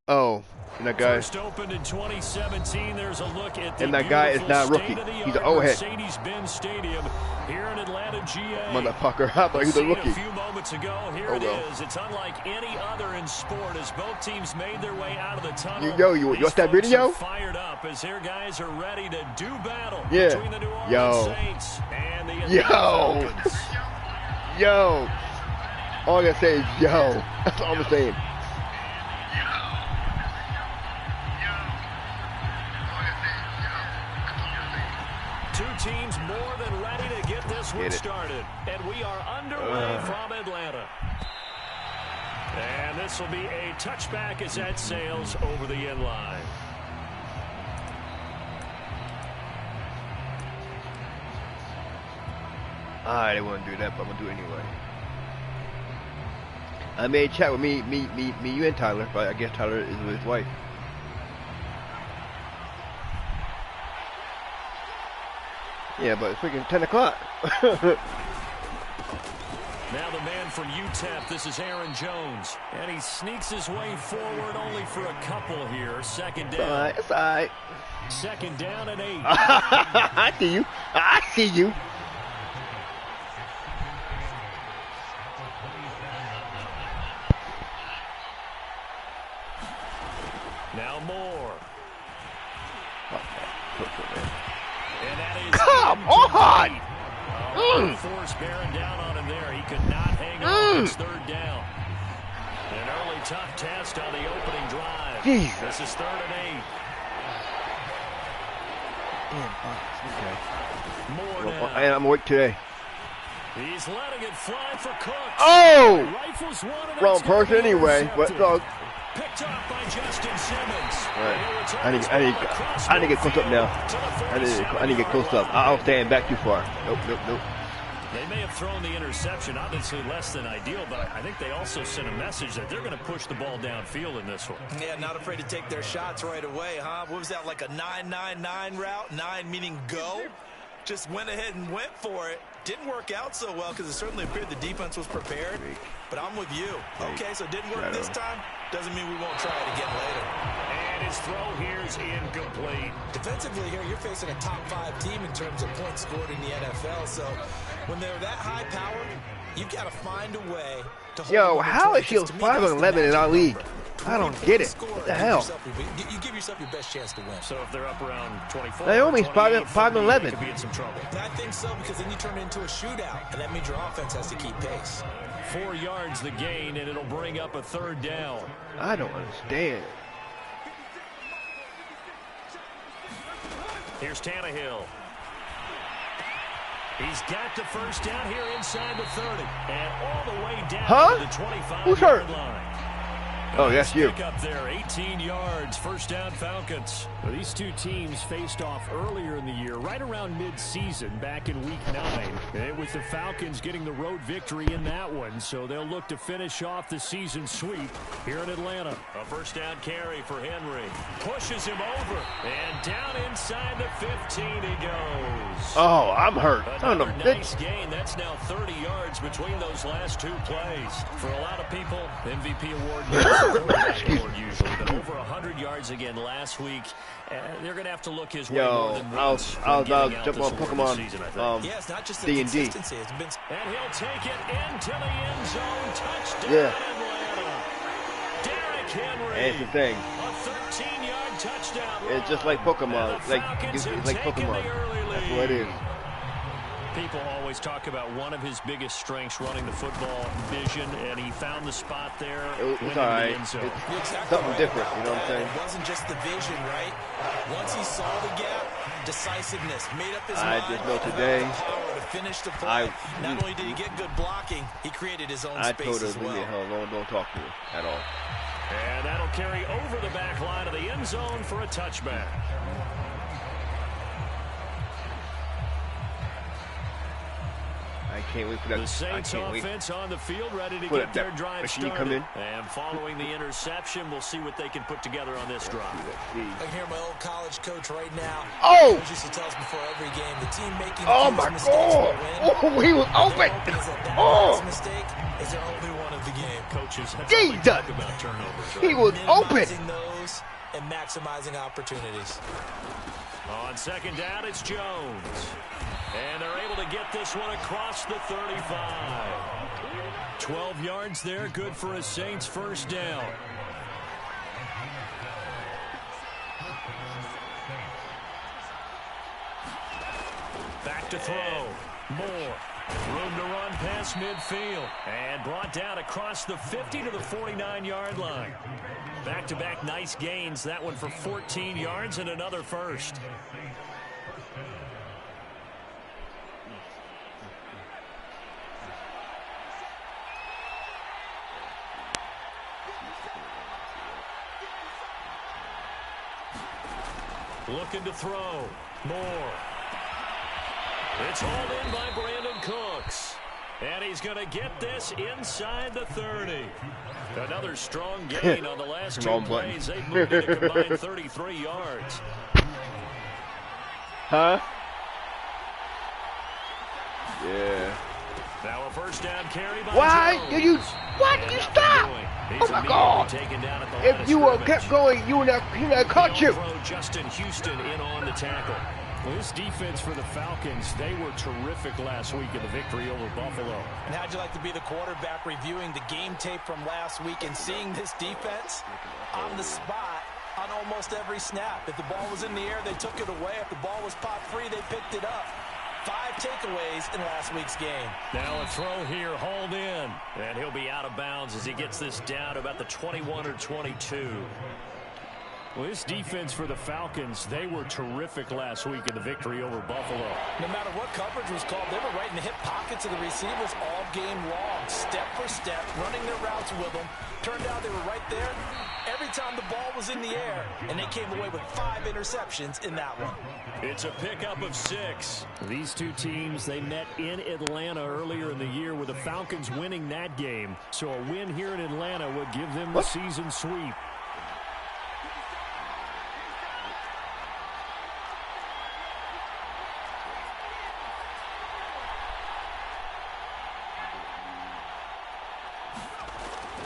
Oh, and that guy. First opened in 2017. There's a look at the and that guy is not a rookie. He's an old head. Mercedes-Benz Stadium here in Atlanta, GA. Motherfucker, I thought he was a rookie. A few moments ago, here it is. It's unlike any other in sport as both teams made their way out of the tunnel. You watch that video? Fired up as their guys are ready to do battle yeah. between the New Orleans Saints and the Falcons. Yo. All I gotta say is yo. That's all I'm saying. Two teams more than ready to get this one started. And we are underway from Atlanta. And this will be a touchback as that sails over the end line. I didn't want to do that, but I'm gonna do it anyway. I made a chat with me, you and Tyler, but I guess Tyler is with his wife. Yeah, but it's freaking 10 o'clock. Now the man from UTEP, this is Aaron Jones. And he sneaks his way forward only for a couple here. Second down. It's all right. Second down and 8. I see you. I see you. Now more. And that is come on! Force bearing down on him there. He could not hang on his third down. An early tough test on the opening drive. Jeez. This is 3rd and 8. More now. I'm awake today. He's letting it fly for Cooks. Oh! Rifles one, wrong person anyway. But picked up by Justin Simmons. Right. I need to get close up now. I need to get close up. I'll stand back too far. Nope. They may have thrown the interception, obviously less than ideal, but I think they also sent a message that they're going to push the ball downfield in this one. Yeah, not afraid to take their shots right away, huh? What was that, like a 9-9-9 route? 9 meaning go? Just went ahead and went for it. Didn't work out so well because it certainly appeared the defense was prepared. But I'm with you. Okay, so it didn't work this time. Doesn't mean we won't try it again later. And his throw here is incomplete. Defensively here, you're facing a top 5 team in terms of points scored in the NFL. So when they're that high powered, you've got to find a way to hold. Yo, how is she 5-11 in our league? I don't get it. What the hell? You give yourself your best chance to win. So if they're up around 24, Naomi's 5-11. Could be in some trouble. I think so, because then you turn it into a shootout, and that means your offense has to keep pace. 4 yards the gain, and it'll bring up a 3rd down. I don't understand. Here's Tannehill. He's got the first down here inside the 30, and all the way down to the 25-yard line. Oh, that's you. Pick up there, 18 yards, first down Falcons. Well, these two teams faced off earlier in the year, right around mid-season, back in Week 9. And with the Falcons getting the road victory in that one, so they'll look to finish off the season sweep here in Atlanta. A first down carry for Henry. Pushes him over, and down inside the 15 he goes. Oh, I'm hurt. Another nice gain. That's now 30 yards between those last 2 plays. For a lot of people, MVP award usually, but over 100 yards again last week. They're going to have to look his way more than once. I'll jump on Pokemon D&D. And he'll take it into the end zone. Touchdown, Atlanta. Derrick Henry. And it's the thing. A 13-yard touchdown. It's just like Pokemon. It's like Pokemon. That's what it is. People always talk about one of his biggest strengths, running the football, vision, and he found the spot there. It's all right. It's something different, you know what I'm saying? It wasn't just the vision, right? Once he saw the gap, decisiveness, made up his mind. I just know today, power to finish the play. Not only did he get good blocking, he created his own space as well. I told her, leave me at home, don't talk to her at all. And that'll carry over the back line of the end zone for a touchback. I I can't wait for that. The Saints offense on the field, ready to get their drive started. And following the interception, we'll see what they can put together on this drive. I can hear my old college coach right now. Oh! Coach used to tell us before every game, the team making my mistakes God! will win. Oh, he was open! That mistake is their only one of the game. Coaches have Jesus! talked about turnovers. He was open! Minimizing those and maximizing opportunities. On second down, it's Jones. And they're able to get this one across the 35. 12 yards there, good for a Saints first down. Back to throw. Moore. Room to run past midfield. And brought down across the 50 to the 49-yard line. Back-to-back nice gains. That one for 14 yards and another first. Looking to throw. Moore. It's hauled in by Brandon Cooks. And he's going to get this inside the 30. Another strong gain on the last two plays. They've moved it a combined 33 yards. Huh? Yeah. Now a first down carry by Why Jones. did you? Why did you stop? Oh my God! If you would kept going, you would have caught you. Justin Houston in on the tackle. Well, this defense for the Falcons, they were terrific last week in the victory over Buffalo. And how'd you like to be the quarterback reviewing the game tape from last week and seeing this defense on the spot on almost every snap? If the ball was in the air, they took it away. If the ball was popped free, they picked it up. 5 takeaways in last week's game. Now a throw here, hauled in. And he'll be out of bounds as he gets this down about the 21 or 22. Well, this defense for the Falcons, they were terrific last week in the victory over Buffalo. No matter what coverage was called, they were right in the hip pockets of the receivers all game long, step for step, running their routes with them. Turned out they were right there every time the ball was in the air, and they came away with 5 interceptions in that one. It's a pickup of 6. These two teams, they met in Atlanta earlier in the year with the Falcons winning that game. So a win here in Atlanta would give them the season sweep.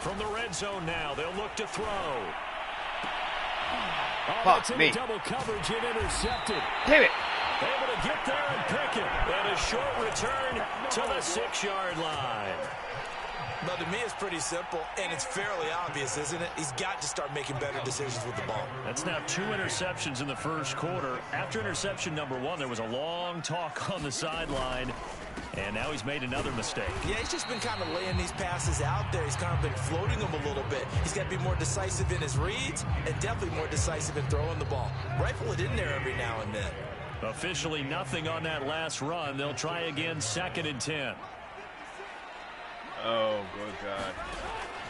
From the red zone now, they'll look to throw. That's in double coverage and intercepted. Damn it. Able to get there and pick it. And a short return to the 6-yard line. But to me, it's pretty simple, and it's fairly obvious, isn't it? He's got to start making better decisions with the ball. That's now 2 interceptions in the first quarter. After interception number 1, there was a long talk on the sideline, and now he's made another mistake. Yeah, he's just been kind of laying these passes out there. He's kind of been floating them a little bit. He's got to be more decisive in his reads and definitely more decisive in throwing the ball. Rifle it in there every now and then. Officially nothing on that last run. They'll try again, 2nd and 10. Oh, good God.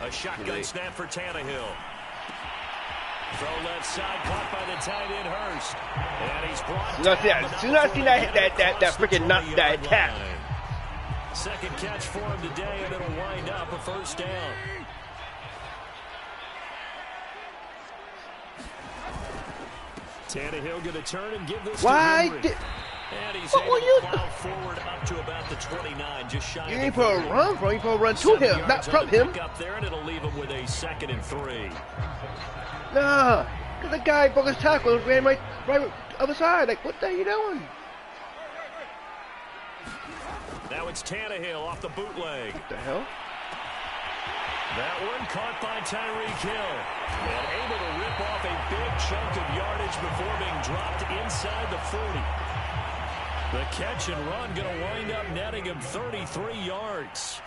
A shotgun snap for Tannehill. Throw left side, caught by the tight end Hurst. And he's brought down. As soon as I see that freaking that tap. Second catch for him today, and it'll wind up a first down. Tannehill going to turn and give this to Henry. And he's able to plow forward up to about the 29, just shy. You ain't supposed to run from him, you supposed to run to him, not from him. Up there, and it'll leave him with a 2nd and 3. Nah, because the guy broke his tackle and ran right other side. Like, what the hell are you doing? Now it's Tannehill off the bootleg. What the hell? That one caught by Tyreek Hill. And able to rip off a big chunk of yardage before being dropped inside the 40. The catch and run going to wind up netting him 33 yards.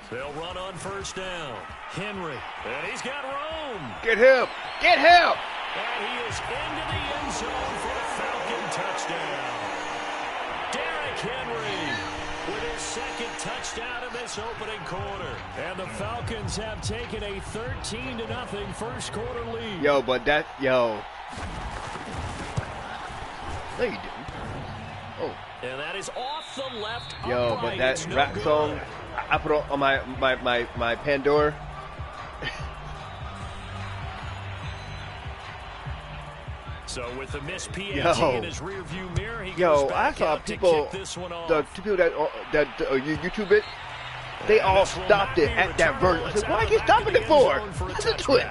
They'll run on first down. Henry. And he's got room. Get him. Get him. And he is into the end zone for a Falcon touchdown. Derrick Henry with his 2nd touchdown in this opening quarter. And the Falcons have taken a 13-0 first quarter lead. Yo, but that, yo. No, you didn't. Oh. And that is off the left. Yo, upright. but that It's no rap good. song, I put it on my Pandora. So with the missed PAT Yo. in his rear view mirror, he Yo, goes I back saw out to people, kick this one off. the two people that YouTube it, they all stopped it at that verse. I said, why are you stopping it for? Listen to it.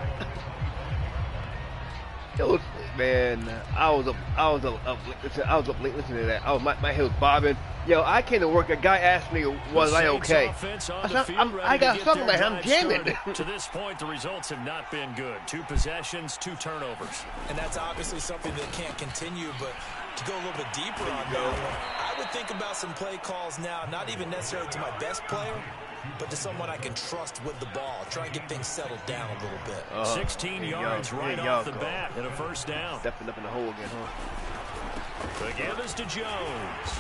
It was, man, I was up late listening to that. My head was bobbing. Yo, I came to work. A guy asked me, was I okay? I said, I got something like I'm jamming. To this point, the results have not been good. 2 possessions, 2 turnovers. And that's obviously something that can't continue, but to go a little bit deeper on that, I would think about some play calls now, not even necessarily to my best player, but to someone I can trust with the ball. Try and get things settled down a little bit. 16 yards right off the bat and a first down. Stepping up in the hole again, huh? The give is to Jones.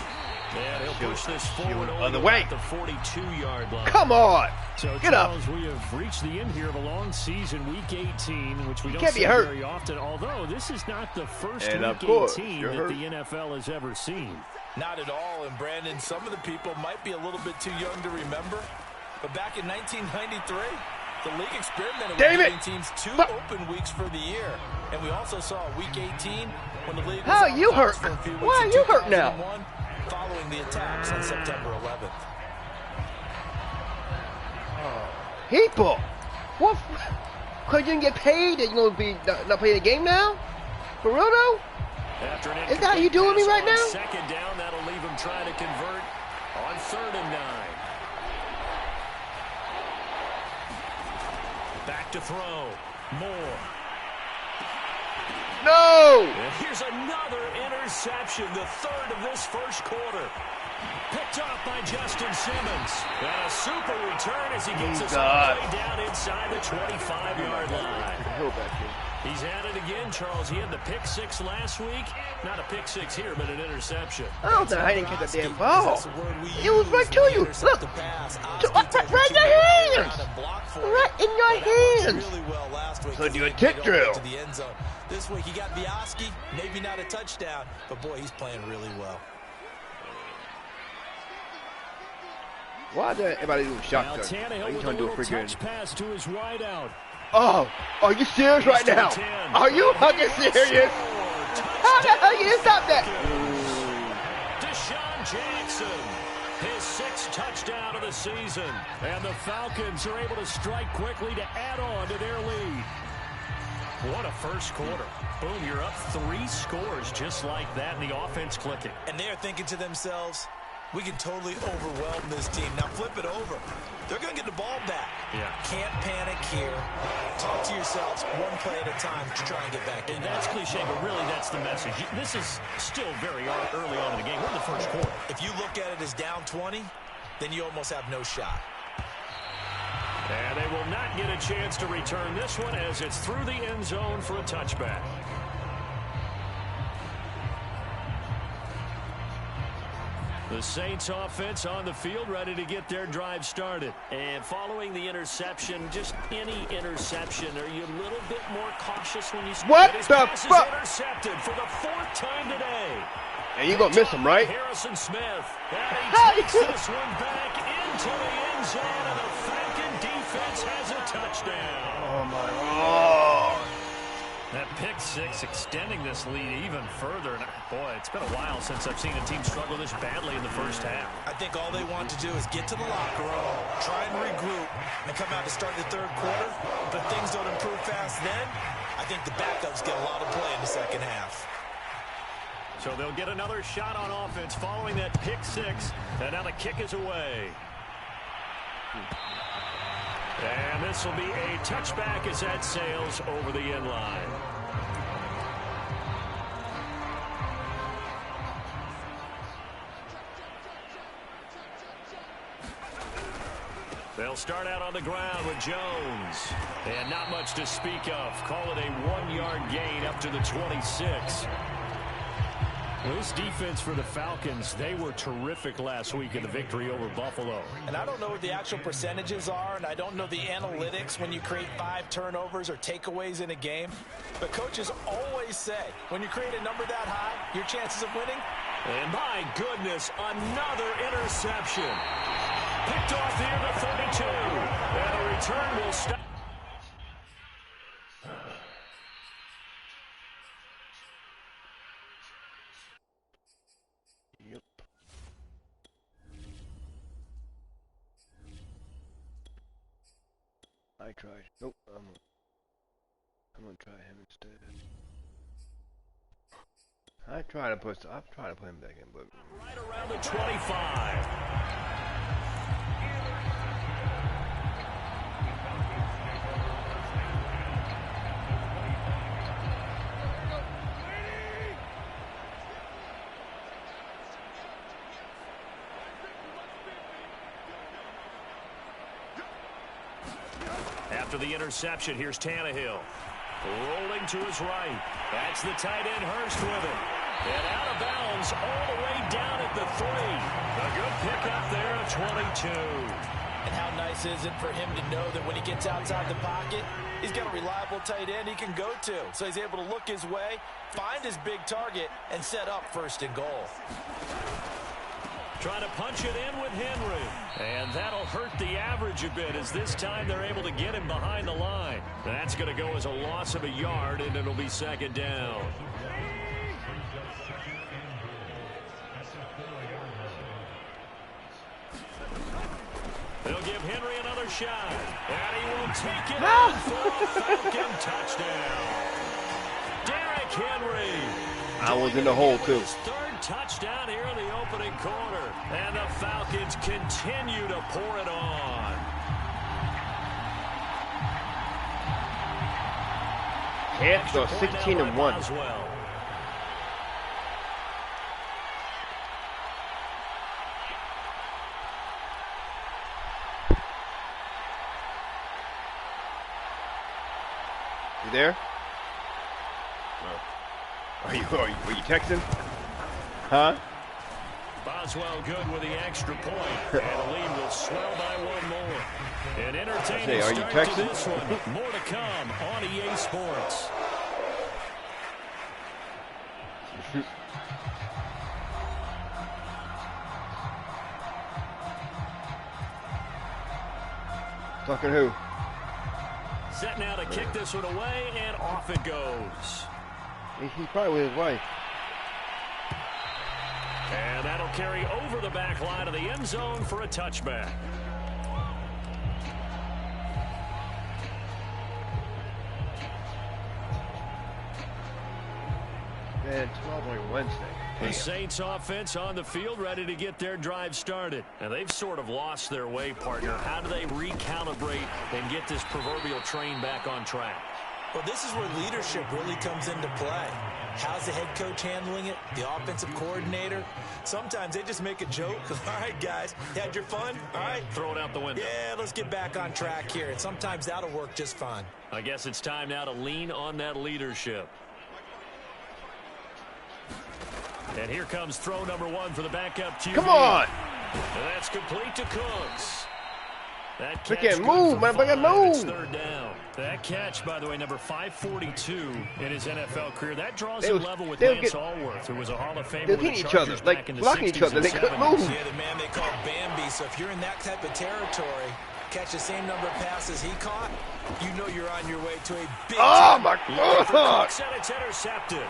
And he'll push this forward other way. at the 42-yard line. Come on! So, Get up! Charles, we have reached the end here of a long season, Week 18, which we don't can't see be hurt. very often. Although this is not the first And of Week course, 18 you're that hurt. the NFL has ever seen. Not at all. And, Brandon, some of the people might be a little bit too young to remember, but back in 1993, the league experimented with giving teams 2 open weeks for the year. And we also saw Week 18 when the league was How are you hurt? for a few weeks Why are in you hurt now? 2001, following the attacks on September 11th. People! What? Because you didn't get paid and you're going to be not playing the game now? For real though? After an Is that how you doing me right pass now? on second down, that'll leave him trying to convert on 3rd and 9. Back to throw. Moore. No! And here's another interception, the 3rd of this first quarter. Picked off by Justin Simmons. And a super return as he gets us all the way down inside the 25-yard line. He's had it again, Charles. He had the pick 6 last week. Not a pick 6 here, but an interception. I don't think I didn't catch that damn ball. It was right to you. Look. Right in your hands. Right in your hands. So do a tick drill. This week he got Vioski, maybe not a touchdown, but boy, he's playing really well. Why is everybody doing shotgun? Are you trying to do a freaking pass to his wideout? Oh, are you serious right now? Are you fucking serious? How the hell you didn't stop that? Deshaun Jackson, his 6th touchdown of the season. And the Falcons are able to strike quickly to add on to their lead. What a first quarter. Boom, you're up 3 scores just like that, and the offense clicking. And they're thinking to themselves, we can totally overwhelm this team. Now flip it over. They're going to get the ball back. Yeah. Can't panic here. Talk to yourselves one play at a time to try and get back in. And that's cliche, but really that's the message. This is still very early on in the game. We're in the first quarter. If you look at it as down 20, then you almost have no shot. And they will not get a chance to return this one as it's through the end zone for a touchback. The Saints offense on the field ready to get their drive started. And following the interception, just any interception, are you a little bit more cautious when you... What his the pass is fuck? intercepted for the 4th time today. And you gonna miss him, right? Harrison Smith. And he takes this one back into the end zone, and the Falcon defense has a touchdown. Oh my God. That pick 6 extending this lead even further. And boy, it's been a while since I've seen a team struggle this badly in the first half. I think all they want to do is get to the locker room, try and regroup, and come out to start the 3rd quarter. But things don't improve fast then. I think the backups get a lot of play in the second half. So they'll get another shot on offense following that pick 6. And now the kick is away. And this will be a touchback as that sails over the end line. They'll start out on the ground with Jones. And not much to speak of. Call it a 1-yard gain up to the 26. Well, this defense for the Falcons, they were terrific last week in the victory over Buffalo. And I don't know what the actual percentages are, and I don't know the analytics when you create 5 turnovers or takeaways in a game. But coaches always say, when you create a number that high, your chances of winning And my goodness, another interception. Picked off near the 32. And a return will stop. Yep. I tried. Nope. I'm gonna try him instead. I try to put him back in, but right around the 25. After the interception, here's Tannehill. Rolling to his right. That's the tight end Hurst with it. And out of bounds all the way down at the 3. A good pickup there at 22. And how nice is it for him to know that when he gets outside the pocket, he's got a reliable tight end he can go to. So he's able to look his way, find his big target, and set up first and goal. Trying to punch it in with Henry. And that'll hurt the average a bit as this time they're able to get him behind the line. That's going to go as a loss of a yard, and it'll be second down. They'll give Henry another shot. And he will take it in for a Falcon touchdown. Derrick Henry. I was in the hole too. Third touchdown here in the opening quarter. And the Falcons continue to pour it on. Pants are 16-1. Well. You there? Are you texting? Huh? Boswell good with the extra point. And the lead will swell by one more. An entertaining are you start texting? to this one. More to come on EA Sports. Talking who? Set now to kick this one away, and off it goes. He's probably with his wife. And that'll carry over the back line of the end zone for a touchback. Man, 12 on Wednesday. The Saints offense on the field, ready to get their drive started. And they've sort of lost their way, partner. How do they recalibrate and get this proverbial train back on track? Well, this is where leadership really comes into play. How's the head coach handling it? The offensive coordinator? Sometimes they just make a joke. All right, guys, had your fun? All right. Throw it out the window. Yeah, let's get back on track here. And sometimes that'll work just fine. I guess it's time now to lean on that leadership. And here comes throw number one for the backup QB. Come on! And that's complete to Cooks. That catch can't move, man. Move. It's third down. That catch, by the way, number 542 in his NFL career. That draws a level with Lance Allworth, who was a Hall of Famer with the Chargers back in the 60s blocking each other. They couldn't move. Yeah, the man they call Bambi. So if you're in that type of territory, catch the same number of passes he caught, you know you're on your way to a big my God! And it's intercepted.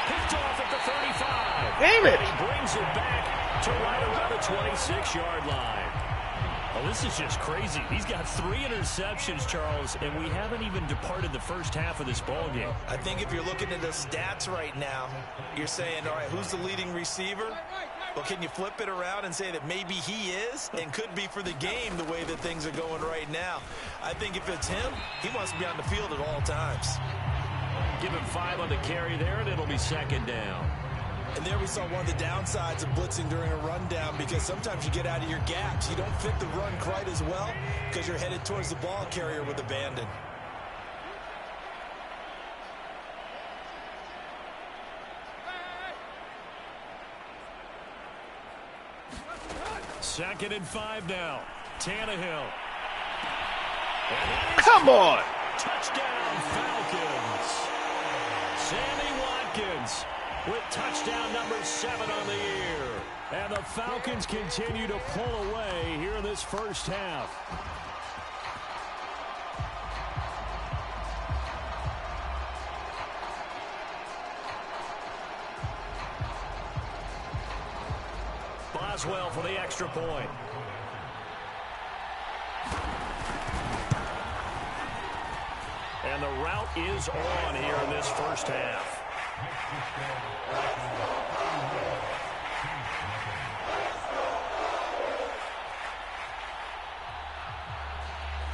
Picked off at the 35. Damn it! And he brings it back to right around the 26-yard line. Oh, this is just crazy. He's got 3 interceptions, Charles, and we haven't even departed the first half of this ballgame. I think if you're looking at the stats right now, you're saying, all right, who's the leading receiver? Well, can you flip it around and say that maybe he is and could be for the game the way that things are going right now? I think if it's him, he wants to be on the field at all times. Give him 5 on the carry there, and it'll be second down. And there we saw one of the downsides of blitzing during a rundown, because sometimes you get out of your gaps. You don't fit the run quite as well because you're headed towards the ball carrier with abandon. Second and 5 now. Tannehill. Come on! Touchdown, Falcons. Sammy Watkins with touchdown number 7 on the year. And the Falcons continue to pull away here in this first half. Boswell for the extra point. And the route is on here in this first half.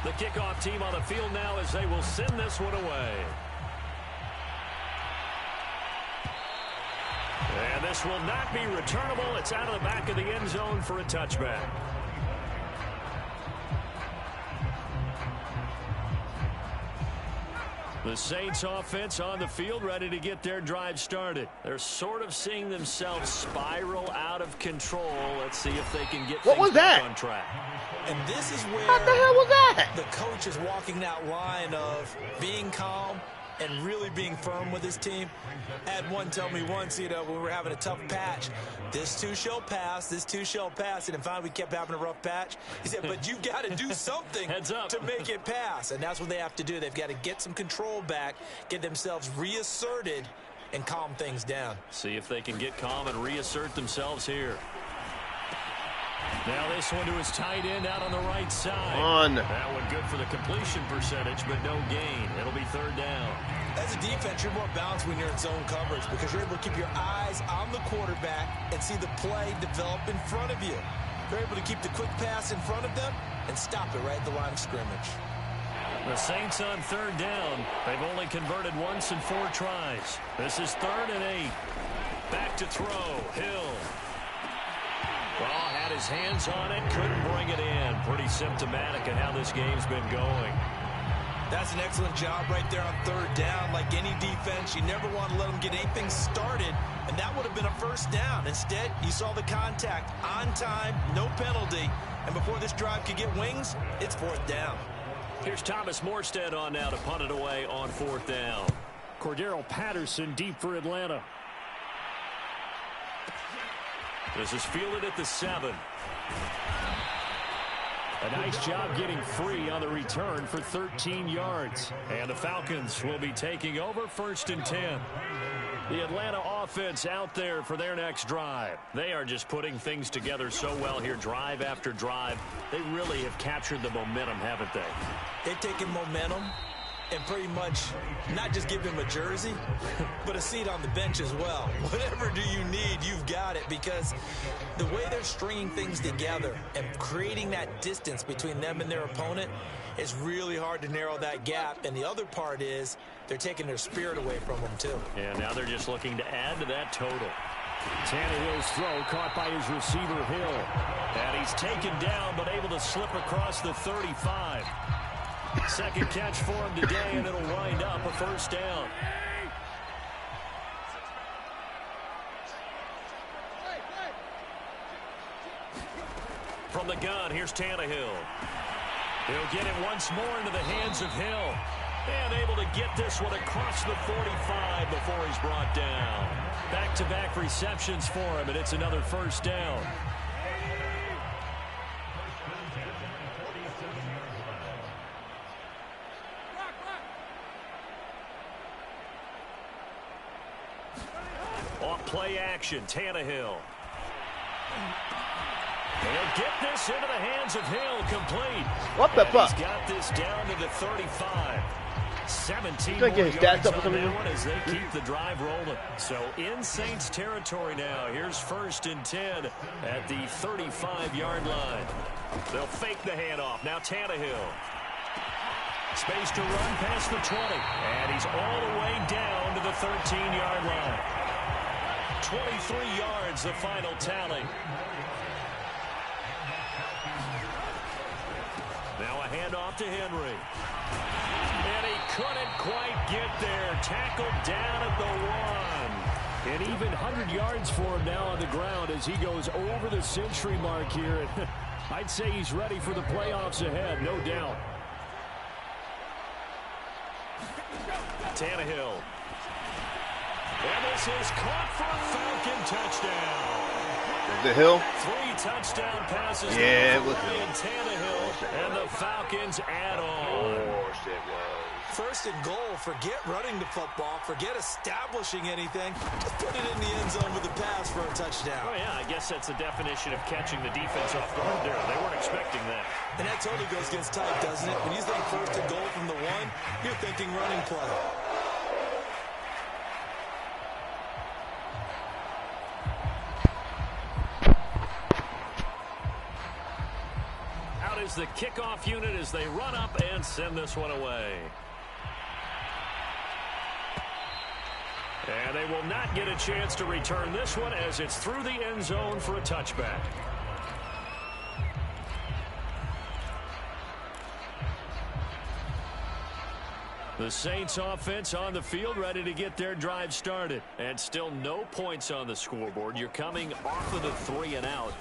The kickoff team on the field now as they will send this one away. And this will not be returnable. It's out of the back of the end zone for a touchback. The Saints offense on the field ready to get their drive started. They're sort of seeing themselves spiral out of control. Let's see if they can get things back on track. And this is where what the hell was that? The coach is walking that line of being calm and really being firm with his team. I had one tell me once, when we were having a tough patch, this too shall pass, this too shall pass. And finally we kept having a rough patch. He said, but you've got to do something to make it pass. And that's what they have to do. They've got to get some control back, get themselves reasserted, and calm things down. See if they can get calm and reassert themselves here. Now this one to his tight end out on the right side. That one good for the completion percentage, but no gain. It'll be third down. As a defense, you're more balanced when you're in zone coverage because you're able to keep your eyes on the quarterback and see the play develop in front of you. You're able to keep the quick pass in front of them and stop it right at the line of scrimmage. The Saints on third down. They've only converted once in 4 tries. This is 3rd and 8. Back to throw. Hill. Well, had his hands on it, couldn't bring it in. Pretty symptomatic of how this game's been going. That's an excellent job right there on third down. Like any defense, you never want to let them get anything started, and that would have been a first down. Instead, you saw the contact on time, no penalty, and before this drive could get wings, it's 4th down. Here's Thomas Morstead on now to punt it away on 4th down. Cordero Patterson deep for Atlanta. This is fielded at the 7. A nice job getting free on the return for 13 yards. And the Falcons will be taking over 1st and 10. The Atlanta offense out there for their next drive. They are just putting things together so well here, drive after drive. They really have captured the momentum, haven't they? They've taken momentum and pretty much not just give him a jersey, but a seat on the bench as well. Whatever do you need, you've got it, because the way they're stringing things together and creating that distance between them and their opponent is really hard to narrow that gap. And the other part is they're taking their spirit away from them, too. And now they're just looking to add to that total. Tannehill's throw caught by his receiver, Hill. And he's taken down, but able to slip across the 35. Second catch for him today, and it'll wind up a 1st down. From the gun, here's Tannehill. He'll get it once more into the hands of Hill. And able to get this one across the 45 before he's brought down. Back-to-back receptions for him, and it's another 1st down. Off play action, Tannehill. He'll get this into the hands of Hill, complete. What the fuck? He's got this down to the 35. 17 more yards on that one as they keep the drive rolling. So in Saints territory now. Here's 1st and 10 at the 35-yard line. They'll fake the handoff. Now Tannehill. Space to run past the 20. And he's all the way down to the 13-yard line. 23 yards, the final tally. Now a handoff to Henry. And he couldn't quite get there. Tackled down at the 1. And even 100 yards for him now on the ground as he goes over the century mark here. I'd say he's ready for the playoffs ahead, no doubt. Tannehill. And this is caught for a Falcon touchdown. Is it Hill? 3 touchdown passes. Yeah, it was Ryan Tannehill, and the Falcons add on. Of course it was. First and goal, forget running the football, forget establishing anything. Just put it in the end zone with a pass for a touchdown. Oh, yeah, I guess that's the definition of catching the defense off guard there. They weren't expecting that. And that totally goes against type, doesn't it? When you think first and goal from the 1, you're thinking running play. Out is the kickoff unit as they run up and send this one away. And they will not get a chance to return this one as it's through the end zone for a touchback. The Saints offense on the field ready to get their drive started. And still no points on the scoreboard. You're coming off of the 3 and out.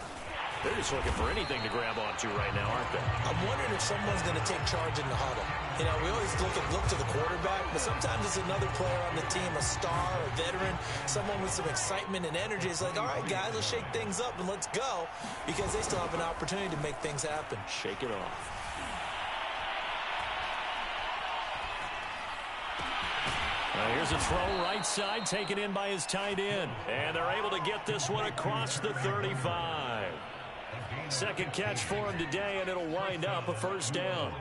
They're just looking for anything to grab onto right now, aren't they? I'm wondering if someone's going to take charge in the huddle. You know, we always look to the quarterback, but sometimes it's another player on the team, a star, a veteran, someone with some excitement and energy. It's like, all right, guys, let's shake things up and let's go, because they still have an opportunity to make things happen. Shake it off. Here's a throw right side, taken in by his tight end. And they're able to get this one across the 35. Second catch for him today, and it'll wind up a first down.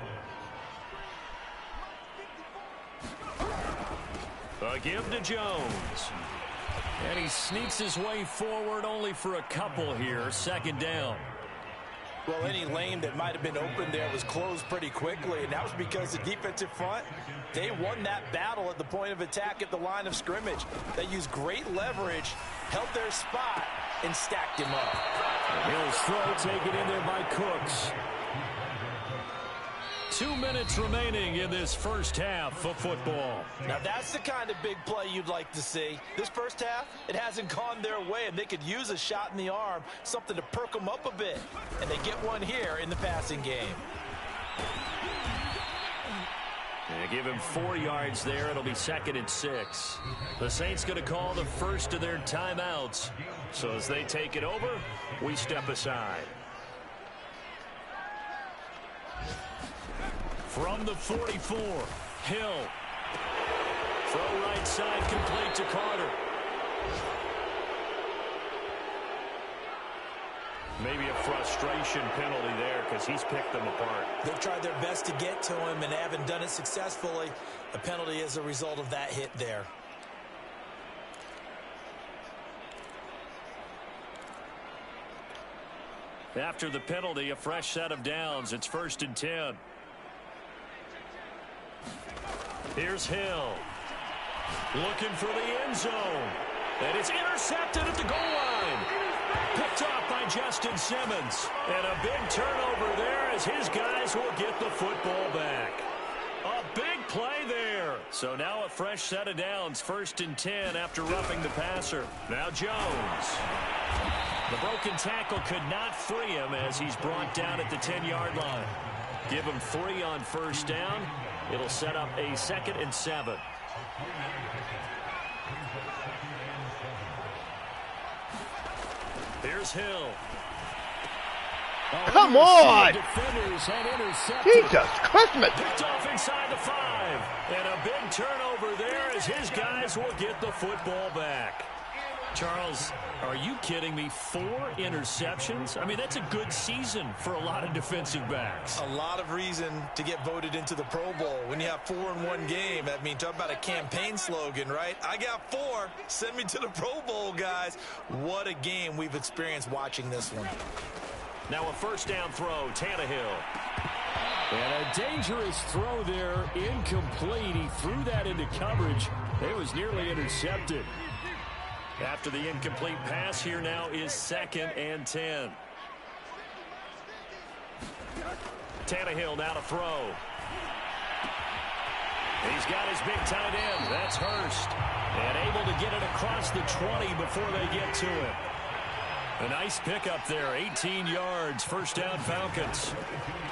A give to Jones. And he sneaks his way forward only for a couple here. Second down. Well, any lane that might have been open there was closed pretty quickly, and that was because the defensive front, they won that battle at the point of attack at the line of scrimmage. They used great leverage, held their spot, and stacked him up. Hill's throw taken in there by Cooks. 2 minutes remaining in this first half of football. Now that's the kind of big play you'd like to see. This first half, it hasn't gone their way, and they could use a shot in the arm, something to perk them up a bit. And they get one here in the passing game. They give him 4 yards there. It'll be 2nd and 6. The Saints going to call the first of their timeouts. So as they take it over, we step aside. From the 44, Hill. Throw right side, complete to Carter. Maybe a frustration penalty there because he's picked them apart. They've tried their best to get to him and haven't done it successfully. A penalty is a result of that hit there. After the penalty, a fresh set of downs. It's 1st and 10. Here's Hill. Looking for the end zone. And it's intercepted at the goal line. Picked off by Justin Simmons. And a big turnover there as his guys will get the football back. A big play there. So now a fresh set of downs. 1st and 10 after roughing the passer. Now Jones. The broken tackle could not free him as he's brought down at the 10-yard line. Give him 3 on first down. It'll set up a 2nd and 7. Here's Hill. Come on! Jesus Christmas! Picked off inside the 5. And a big turnover there as his guys will get the football back. Charles, are you kidding me? 4 interceptions? I mean, that's a good season for a lot of defensive backs. A lot of reason to get voted into the Pro Bowl. When you have 4 in one game, I mean, talk about a campaign slogan, right? I got 4. Send me to the Pro Bowl, guys. What a game we've experienced watching this one. Now a first down throw, Tannehill. And a dangerous throw there, incomplete. He threw that into coverage. It was nearly intercepted. After the incomplete pass, here now is 2nd and 10. Tannehill now to throw. He's got his big tight end. That's Hurst. And able to get it across the 20 before they get to it. A nice pickup there. 18 yards. First down Falcons.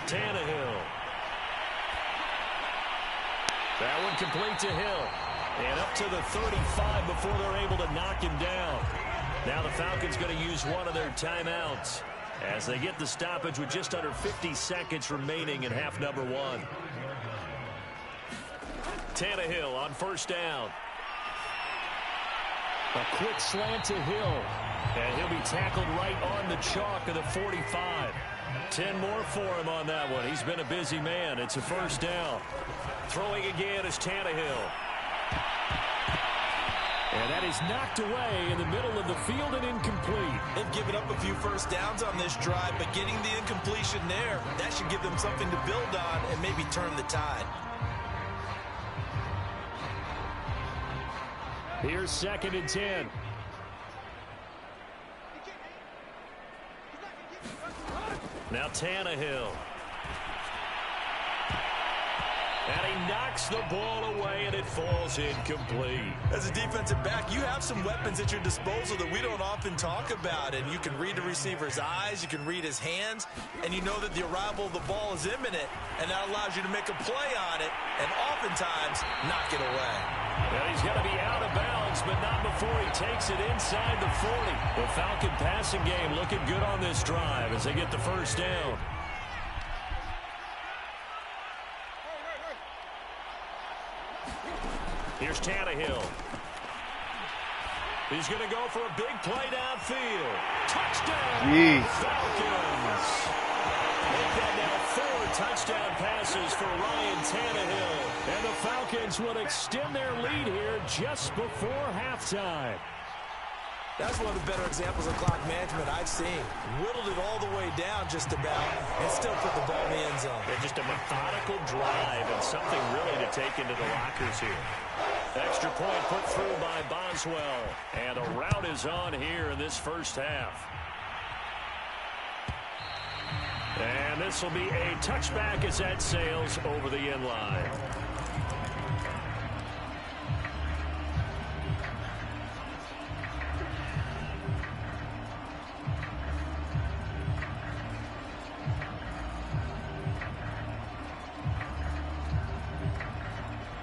Tannehill. That one complete to Hill. And up to the 35 before they're able to knock him down. Now the Falcons going to use one of their timeouts as they get the stoppage with just under 50 seconds remaining in half number one. Tannehill on first down. A quick slant to Hill. And he'll be tackled right on the chalk of the 45. 10 more for him on that one. He's been a busy man. It's a first down. Throwing again is Tannehill. And that is knocked away in the middle of the field and incomplete. They've given up a few first downs on this drive, but getting the incompletion there, that should give them something to build on and maybe turn the tide. Here's 2nd and 10. Now Tannehill. And he knocks the ball away, and it falls incomplete. As a defensive back, you have some weapons at your disposal that we don't often talk about. And you can read the receiver's eyes, you can read his hands, and you know that the arrival of the ball is imminent, and that allows you to make a play on it, and oftentimes knock it away. And he's going to be out of bounds, but not before he takes it inside the 40. The Falcon passing game looking good on this drive as they get the first down. Here's Tannehill. He's going to go for a big play downfield. Touchdown, Falcons. Make that now 4 touchdown passes for Ryan Tannehill. And the Falcons will extend their lead here just before halftime. That's one of the better examples of clock management I've seen. Whittled it all the way down just about and still put the ball in the end zone. Yeah, just a methodical drive and something really to take into the lockers here. Extra point put through by Boswell. And a rout is on here in this first half. And this will be a touchback as that sails over the end line.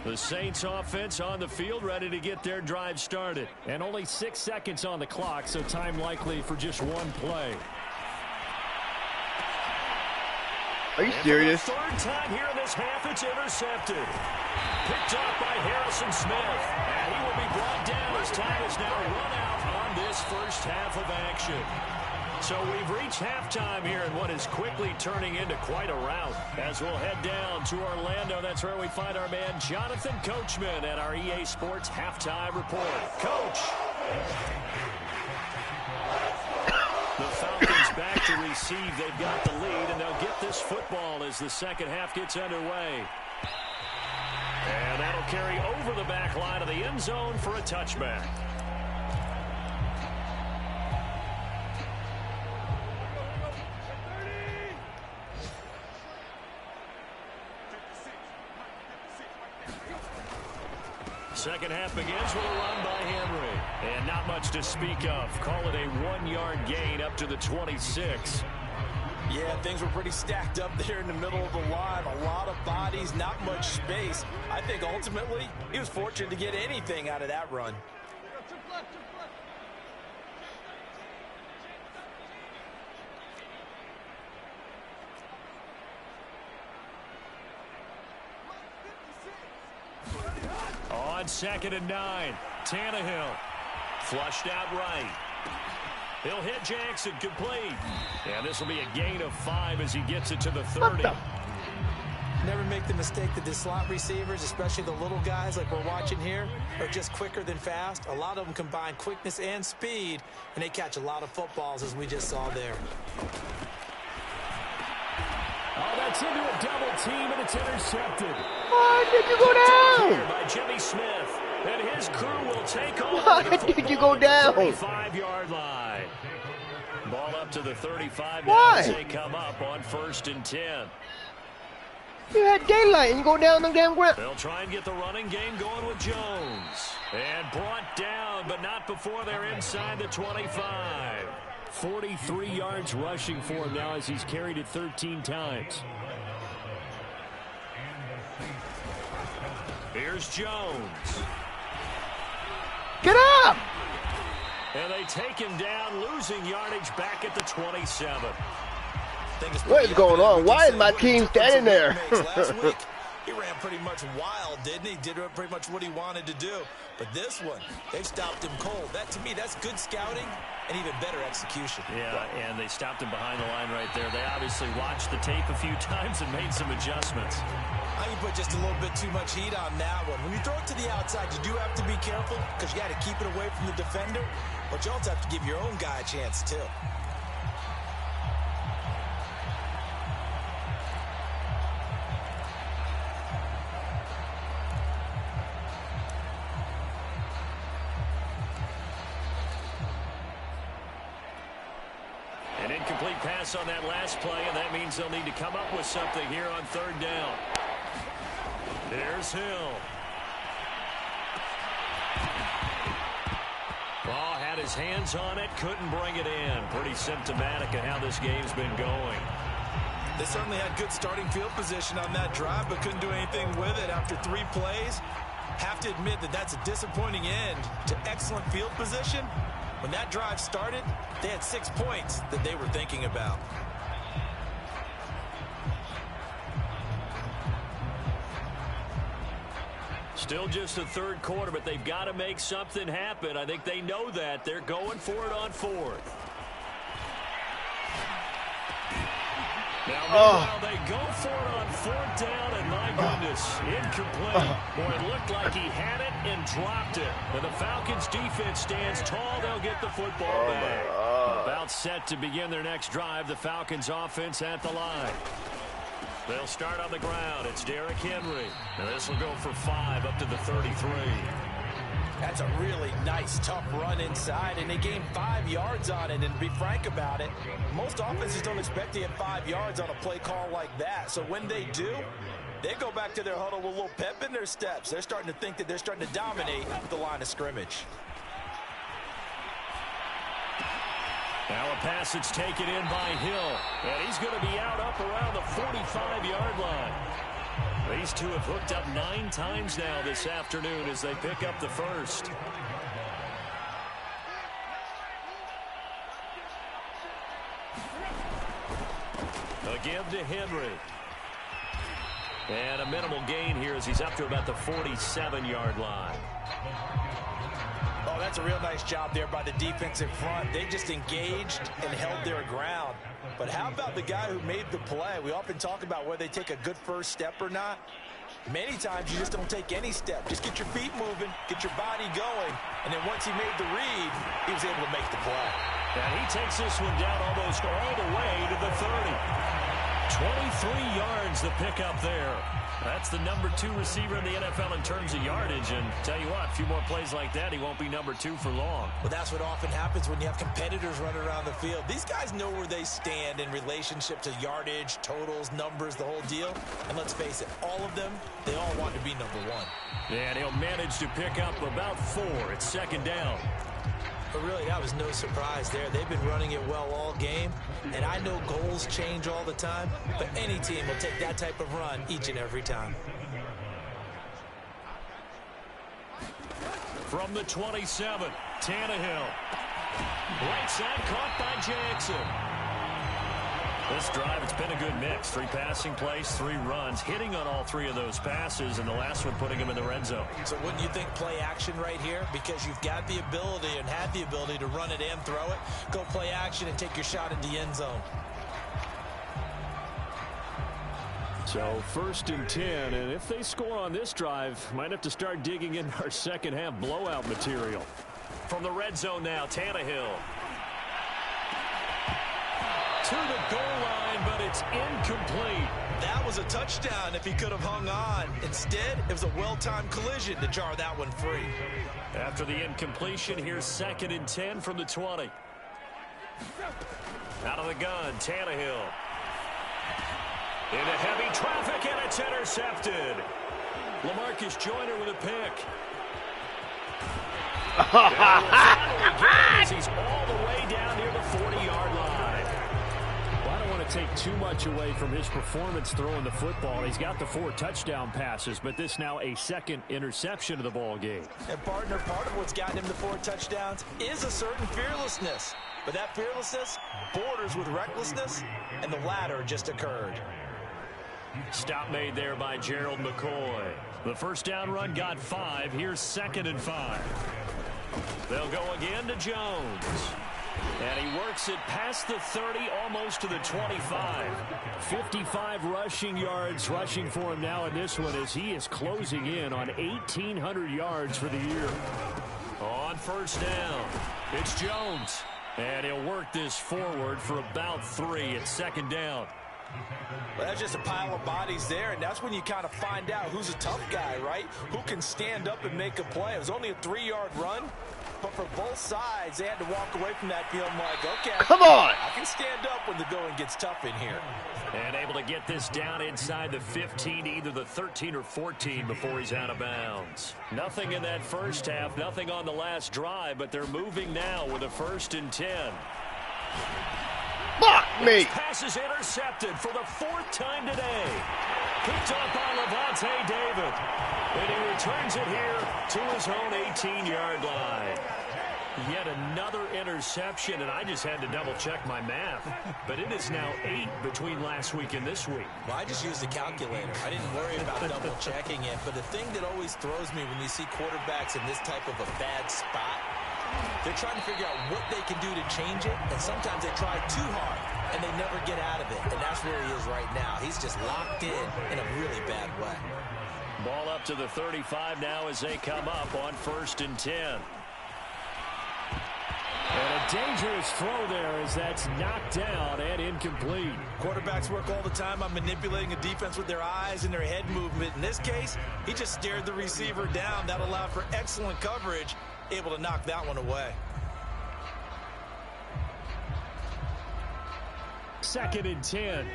The Saints offense on the field ready to get their drive started. And only 6 seconds on the clock, so time likely for just one play. Are you serious? For the 3rd time here in this half, it's intercepted. Picked up by Harrison Smith. And he will be brought down as time is now run out on this first half of action. So we've reached halftime here in what is quickly turning into quite a rout. As we'll head down to Orlando, that's where we find our man Jonathan Coachman at our EA Sports Halftime Report. Coach. The Falcons back to receive. They've got the lead, and they'll get this football as the second half gets underway. And that'll carry over the back line of the end zone for a touchback. Second half begins with a run by Henry. And not much to speak of. Call it a 1-yard gain up to the 26. Yeah, things were pretty stacked up there in the middle of the line. A lot of bodies, not much space. I think ultimately he was fortunate to get anything out of that run. On 2nd and 9, Tannehill flushed out right. He'll hit Jackson complete. And this will be a gain of 5 as he gets it to the 30. Never make the mistake that the slot receivers, especially the little guys like we're watching here, are just quicker than fast. A lot of them combine quickness and speed, and they catch a lot of footballs as we just saw there. Oh, that's into a double team, and it's intercepted. Why did you go down? By Jimmy Smith, and his crew will take on. Why did you go down? 35-yard line. Ball up to the 35 now Why? as they come up on 1st and 10. You had daylight and you go down the damn ground. They'll try and get the running game going with Jones. And brought down, but not before they're inside the 25. 43 yards rushing for him now as he's carried it 13 times. Here's Jones. Get up! And they take him down, losing yardage back at the 27. What is going on? Why is my team standing there? Last week, he ran pretty much wild, didn't he? Did pretty much what he wanted to do. But this one, they stopped him cold. That, to me, that's good scouting and even better execution. Yeah, and they stopped him behind the line right there. They obviously watched the tape a few times and made some adjustments. I can put just a little bit too much heat on that one. When you throw it to the outside, you do have to be careful because you got to keep it away from the defender. But you also have to give your own guy a chance, too. An incomplete pass on that last play, and that means they'll need to come up with something here on third down. There's Hill. Ball had his hands on it, couldn't bring it in. Pretty symptomatic of how this game's been going. They certainly had good starting field position on that drive, but couldn't do anything with it after 3 plays. Have to admit that that's a disappointing end to excellent field position. When that drive started, they had 6 points that they were thinking about. Still just the third quarter, but they've got to make something happen. I think they know that. They're going for it on fourth. Now, meanwhile, they go for it on fourth down, and my goodness, incomplete. Boy, it looked like he had it and dropped it. When the Falcons' defense stands tall, they'll get the football back. About set to begin their next drive, the Falcons' offense at the line. They'll start on the ground. It's Derrick Henry. Now this will go for 5 up to the 33. That's a really nice, tough run inside, and they gained 5 yards on it. And to be frank about it, most offenses don't expect to get 5 yards on a play call like that. So when they do, they go back to their huddle with a little pep in their steps. They're starting to think that they're starting to dominate the line of scrimmage. Now a pass that's taken in by Hill. And he's going to be out up around the 45-yard line. These two have hooked up 9 times now this afternoon as they pick up the first. A give to Henry. And a minimal gain here as he's up to about the 47-yard line. Oh, that's a real nice job there by the defensive front. They just engaged and held their ground. But how about the guy who made the play? We often talk about whether they take a good first step or not. Many times you just don't take any step. Just get your feet moving, get your body going. And then once he made the read, he was able to make the play. And he takes this one down almost all the way to the 30. 23 yards the pickup there. That's the number 2 receiver in the NFL in terms of yardage. And tell you what, a few more plays like that, he won't be number 2 for long. Well, that's what often happens when you have competitors running around the field. These guys know where they stand in relationship to yardage, totals, numbers, the whole deal. And let's face it, all of them, they all want to be number 1. And he'll manage to pick up about 4. It's second down. But really, that was no surprise there. They've been running it well all game. And I know goals change all the time, but any team will take that type of run each and every time. From the 27, Tannehill. Right side caught by Jackson. This drive, it's been a good mix. 3 passing plays, 3 runs, hitting on all 3 of those passes, and the last one putting him in the red zone. So wouldn't you think play action right here? Because you've got the ability and had the ability to run it and throw it. Go play action and take your shot in the end zone. So first and 10, and if they score on this drive, might have to start digging in our second half blowout material. From the red zone now, Tannehill. To the goal line, but it's incomplete. That was a touchdown if he could have hung on. Instead, it was a well-timed collision to jar that one free. After the incompletion, here's second and 10 from the 20. Out of the gun, Tannehill. Into heavy traffic, and it's intercepted. LaMarcus Joyner with a pick. He's all the way down near the 40-yard line. Well, I don't want want to take too much away from his performance throwing the football. He's got the 4 touchdown passes, but this now a second interception of the ball game. And, partner, part of what's gotten him the 4 touchdowns is a certain fearlessness. But that fearlessness borders with recklessness, and the latter just occurred. Stop made there by Gerald McCoy. The first down run got 5. Here's 2nd and 5. They'll go again to Jones. And he works it past the 30, almost to the 25. 55 rushing yards rushing for him now in this one as he is closing in on 1,800 yards for the year. On first down, it's Jones. And he'll work this forward for about 3 at 2nd down. Well, that's just a pile of bodies there, and that's when you kind of find out who's a tough guy, right? Who can stand up and make a play. It was only a 3-yard run, but for both sides, they had to walk away from that feeling like, okay, come on, I can stand up when the going gets tough in here. And able to get this down inside the 15, either the 13 or 14 before he's out of bounds. Nothing in that first half, nothing on the last drive, but they're moving now with a 1st and 10. Fuck me! This pass is intercepted for the 4th time today. Picked up by Levante David. And he returns it here to his own 18-yard line. Yet another interception, and I just had to double-check my math. But it is now 8 between last week and this week. Well, I just used a calculator. I didn't worry about double-checking it. But the thing that always throws me when you see quarterbacks in this type of a bad spot, they're trying to figure out what they can do to change it, and sometimes they try too hard, and they never get out of it. And that's where he is right now. He's just locked in a really bad way. Ball up to the 35 now as they come up on 1st and 10. And a dangerous throw there as that's knocked down and incomplete. Quarterbacks work all the time on manipulating a defense with their eyes and their head movement. In this case, he just stared the receiver down. That allowed for excellent coverage, able to knock that one away. 2nd and 10.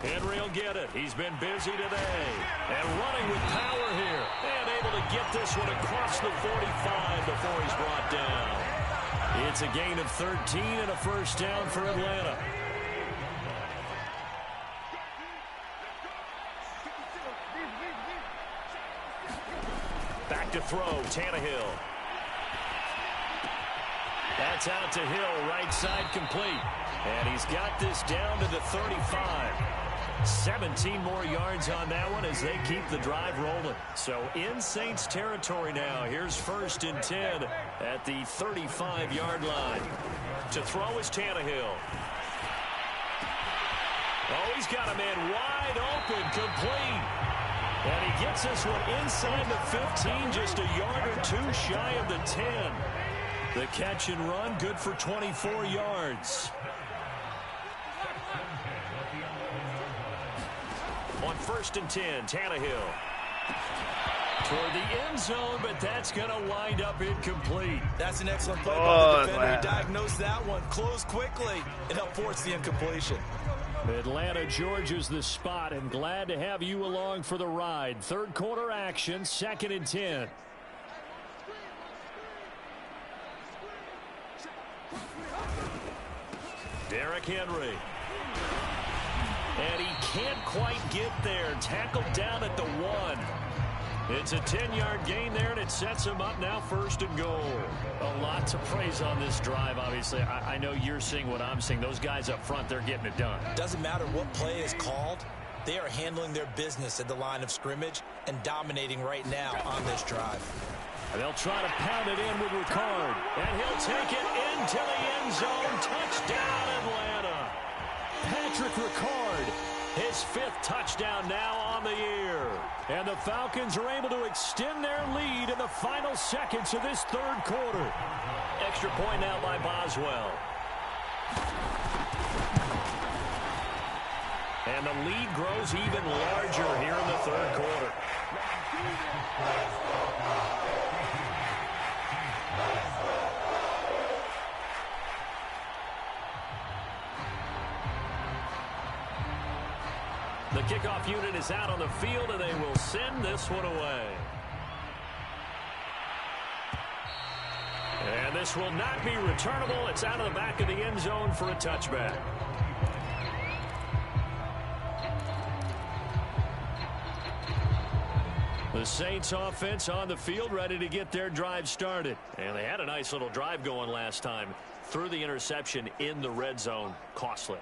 Henry will get it. He's been busy today. And running with power here. And able to get this one across the 45 before he's brought down. It's a gain of 13 and a 1st down for Atlanta. Back to throw, Tannehill. That's out to Hill, right side complete. And he's got this down to the 35. 17 more yards on that one as they keep the drive rolling. So in Saints territory now. Here's 1st and 10 at the 35-yard line. To throw is Tannehill. Oh, he's got a man wide open, complete. And he gets this one inside the 15, just a yard or 2 shy of the 10. The catch and run, good for 24 yards. On 1st and 10, Tannehill. Toward the end zone, but that's going to wind up incomplete. That's an excellent play by the defender. He diagnosed that one, closed quickly, and helped force the incompletion. Atlanta, Georgia's the spot, and glad to have you along for the ride. 3rd quarter action, 2nd and 10. Derrick Henry. And he can't quite get there. Tackled down at the 1. It's a 10-yard gain there, and it sets him up now 1st and goal. A lot to praise on this drive, obviously. I know you're seeing what I'm seeing. Those guys up front, they're getting it done. Doesn't matter what play is called. They are handling their business at the line of scrimmage and dominating right now on this drive. And they'll try to pound it in with Ricard. And he'll take it into the end zone. Touchdown, Atlanta. Patrick Ricard, his 5th touchdown now on the year. And the Falcons are able to extend their lead in the final seconds of this 3rd quarter. Extra point now by Boswell. And the lead grows even larger here in the 3rd quarter. The kickoff unit is out on the field, and they will send this one away. And this will not be returnable. It's out of the back of the end zone for a touchback. The Saints offense on the field, ready to get their drive started. And they had a nice little drive going last time. Threw the interception in the red zone. Costly.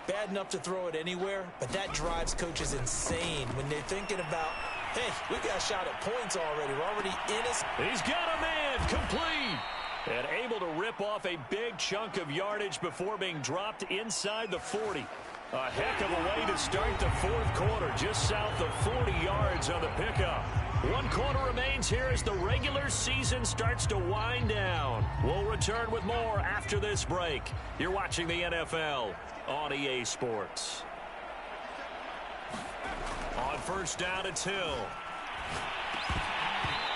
Bad enough to throw it anywhere, but that drives coaches insane when they're thinking about, hey, we got a shot at points already. We're already in it. He's got a man complete. And able to rip off a big chunk of yardage before being dropped inside the 40. A heck of a way to start the fourth quarter, just south of 40 yards on the pickup. 1 quarter remains here as the regular season starts to wind down. We'll return with more after this break. You're watching the NFL on EA Sports. On first down, it's Hill.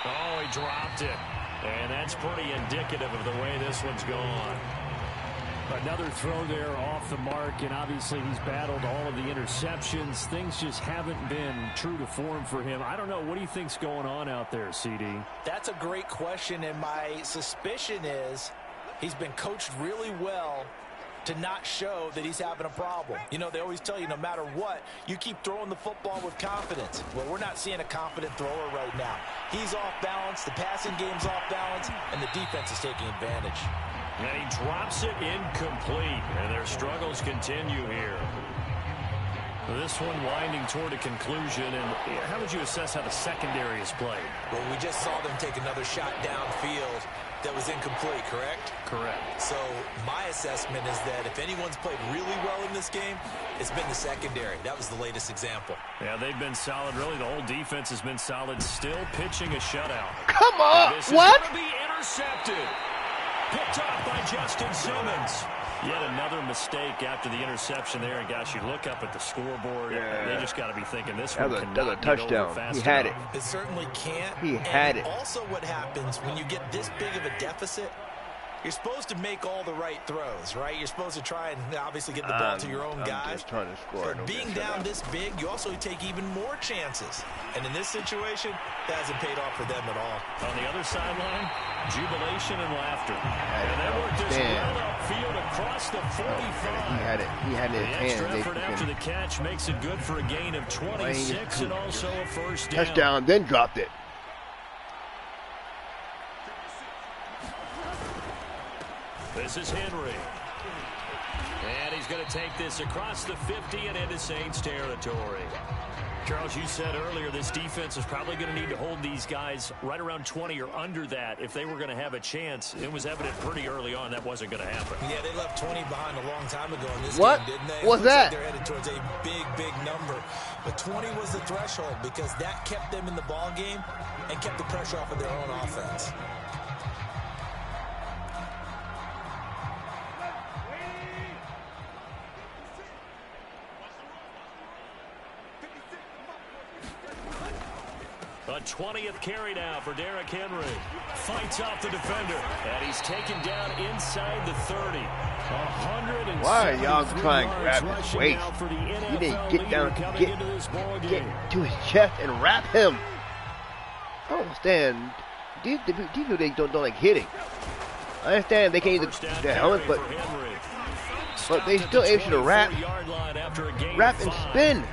Oh, he dropped it. And that's pretty indicative of the way this one's gone. Another throw there off the mark, and obviously he's battled all of the interceptions. Things just haven't been true to form for him. I don't know. What do you think's going on out there, CD? That's a great question, and my suspicion is he's been coached really well to not show that he's having a problem. You know, they always tell you no matter what, you keep throwing the football with confidence. Well, we're not seeing a confident thrower right now. He's off balance, the passing game's off balance, and the defense is taking advantage. And he drops it incomplete, and their struggles continue here. This one winding toward a conclusion, and how would you assess how the secondary is played? Well, we just saw them take another shot downfield that was incomplete, correct? Correct. So my assessment is that if anyone's played really well in this game, it's been the secondary. That was the latest example. Yeah, they've been solid. Really, the whole defense has been solid, still pitching a shutout. Come on! This What? is going to be intercepted. Picked off by Justin Simmons. Yet another mistake after the interception there. And, gosh, you look up at the scoreboard. Yeah. They just got to be thinking this That one was cannot a touchdown. be fast He had enough. It certainly can't. He had it. Also what happens when you get this big of a deficit, you're supposed to make all the right throws, right? You're supposed to try and obviously get the ball to your own I'm guys. just trying to score. But being down this big, you also take even more chances. And in this situation, that hasn't paid off for them at all. On the other sideline, jubilation and laughter. And they worked this well upfield across the 45. He had it. He had it in his hand. The extra effort after the catch makes it good for a gain of 26 and also a first down. Touchdown, then dropped it. This is Henry. And he's going to take this across the 50 and into Saints territory. Charles, you said earlier this defense is probably going to need to hold these guys right around 20 or under that if they were going to have a chance. It was evident pretty early on that wasn't going to happen. Yeah, they left 20 behind a long time ago in this What? game, didn't they? What's that? Like they're headed towards a big, big number. But 20 was the threshold because that kept them in the ball game and kept the pressure off of their own offense. A 20th carry now for Derrick Henry. Fights off the defender. And he's taken down inside the 30. Why are y'all trying to grab his waist? You need to get down, get to his chest and wrap him. I don't understand. These people, they don't like hitting. I understand they can't use the helmet, but they still able to wrap and spin.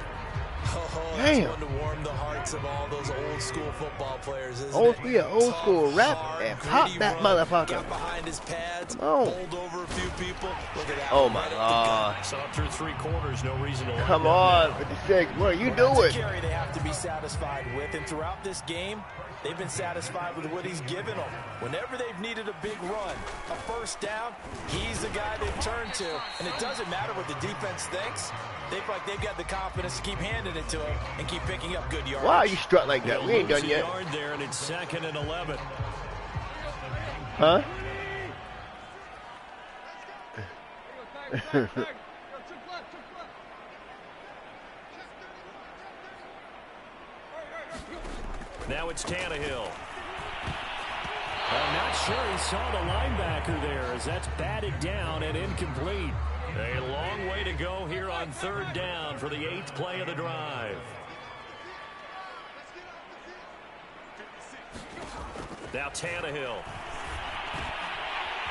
Damn. One to warm the hearts of all those old school football players, isn't Old it? school rap and pop that motherfucker. Got behind his pads, Come on. bowled over a few people. Look at that. Oh one, my right up the God. gut. Saw through 3 quarters, no reason to Come on, 56. What are you That's a doing? carry they have to be satisfied with, and throughout this game, they've been satisfied with what he's given them. Whenever they've needed a big run, a first down, he's the guy they've turned to. And it doesn't matter what the defense thinks. They feel like they've got the confidence to keep handing it to him and keep picking up good yards. Why are you strutting like that? We ain't done yet. Yard there, and it's 2nd and 11. Huh? Now it's Tannehill. I'm not sure he saw the linebacker there as that's batted down and incomplete. A long way to go here on 3rd down for the 8th play of the drive. Now Tannehill.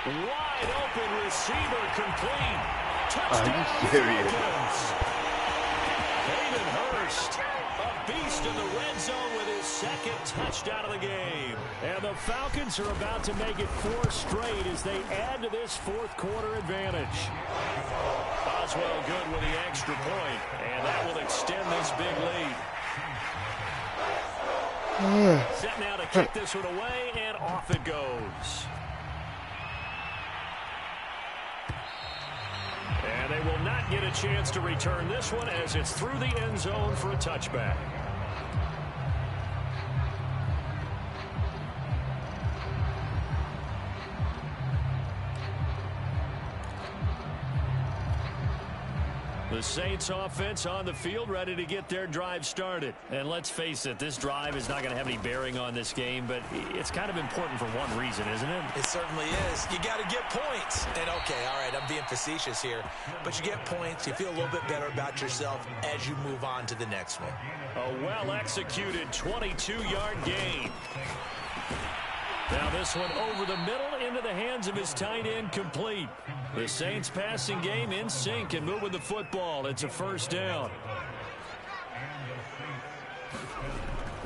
Wide open receiver complete. Touchdown. Are you serious? Hayden Hurst, a beast in the red zone with his second touchdown of the game. And the Falcons are about to make it 4 straight as they add to this fourth quarter advantage. Boswell good with the extra point, and that will extend this big lead. Set now to kick this one away, and off it goes. And they will not get a chance to return this one as it's through the end zone for a touchback. The Saints offense on the field ready to get their drive started. And let's face it, this drive is not going to have any bearing on this game, but it's kind of important for one reason, isn't it? It certainly is. You got to get points. And okay, all right, I'm being facetious here, but you get points, you feel a little bit better about yourself as you move on to the next one. A well-executed 22-yard gain. Now this one over the middle into the hands of his tight end complete. The Saints passing game in sync and moving the football. It's a first down.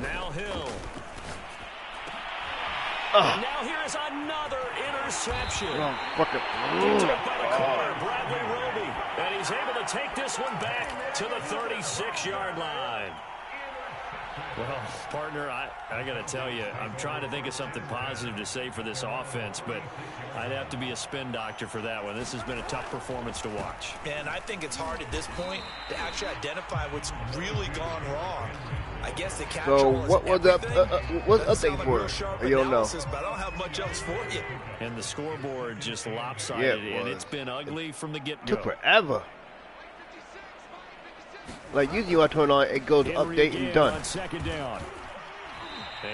Now Hill. And now here is another interception. Picked by the corner, Bradley Roby. And he's able to take this one back to the 36-yard line. Well, partner, I got to tell you, I'm trying to think of something positive to say for this offense, but I'd have to be a spin doctor for that one. This has been a tough performance to watch. And I think it's hard at this point to actually identify what's really gone wrong. I guess the catch So what was up? What's update for? You don't know. But I don't have much else for you. And the scoreboard just lopsided, and it's been ugly from the get-go. Took forever. Like usually when I turn on, it goes update and done.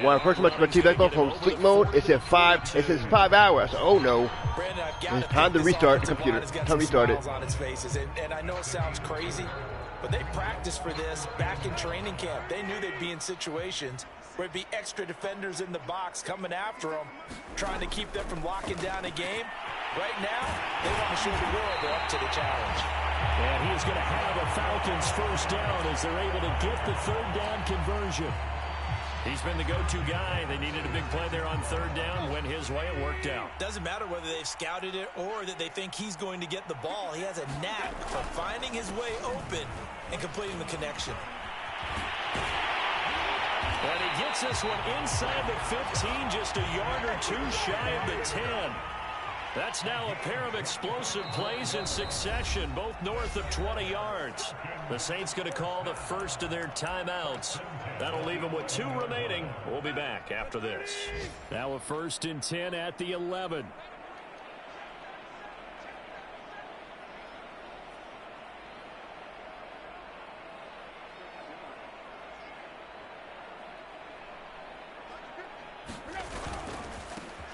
When I first went to my TV back on from sleep mode, it said 5. It says 5 hours. Oh no! It's time to restart the computer. Time to restart it. And I know it sounds crazy, but they practiced for this back in training camp. They knew they'd be in situations where it'd be extra defenders in the box coming after them, trying to keep them from locking down a game. Right now, they want to show the world they're up to the challenge. And he's going to have a Falcons first down as they're able to get the third down conversion. He's been the go-to guy. They needed a big play there on third down. Went his way. It worked out. Doesn't matter whether they've scouted it or that they think he's going to get the ball. He has a knack for finding his way open and completing the connection. And he gets this one inside the 15, just a yard or two shy of the 10. That's now a pair of explosive plays in succession, both north of 20 yards. The Saints going to call the first of their timeouts. That'll leave them with 2 remaining. We'll be back after this. Now a 1st and 10 at the 11.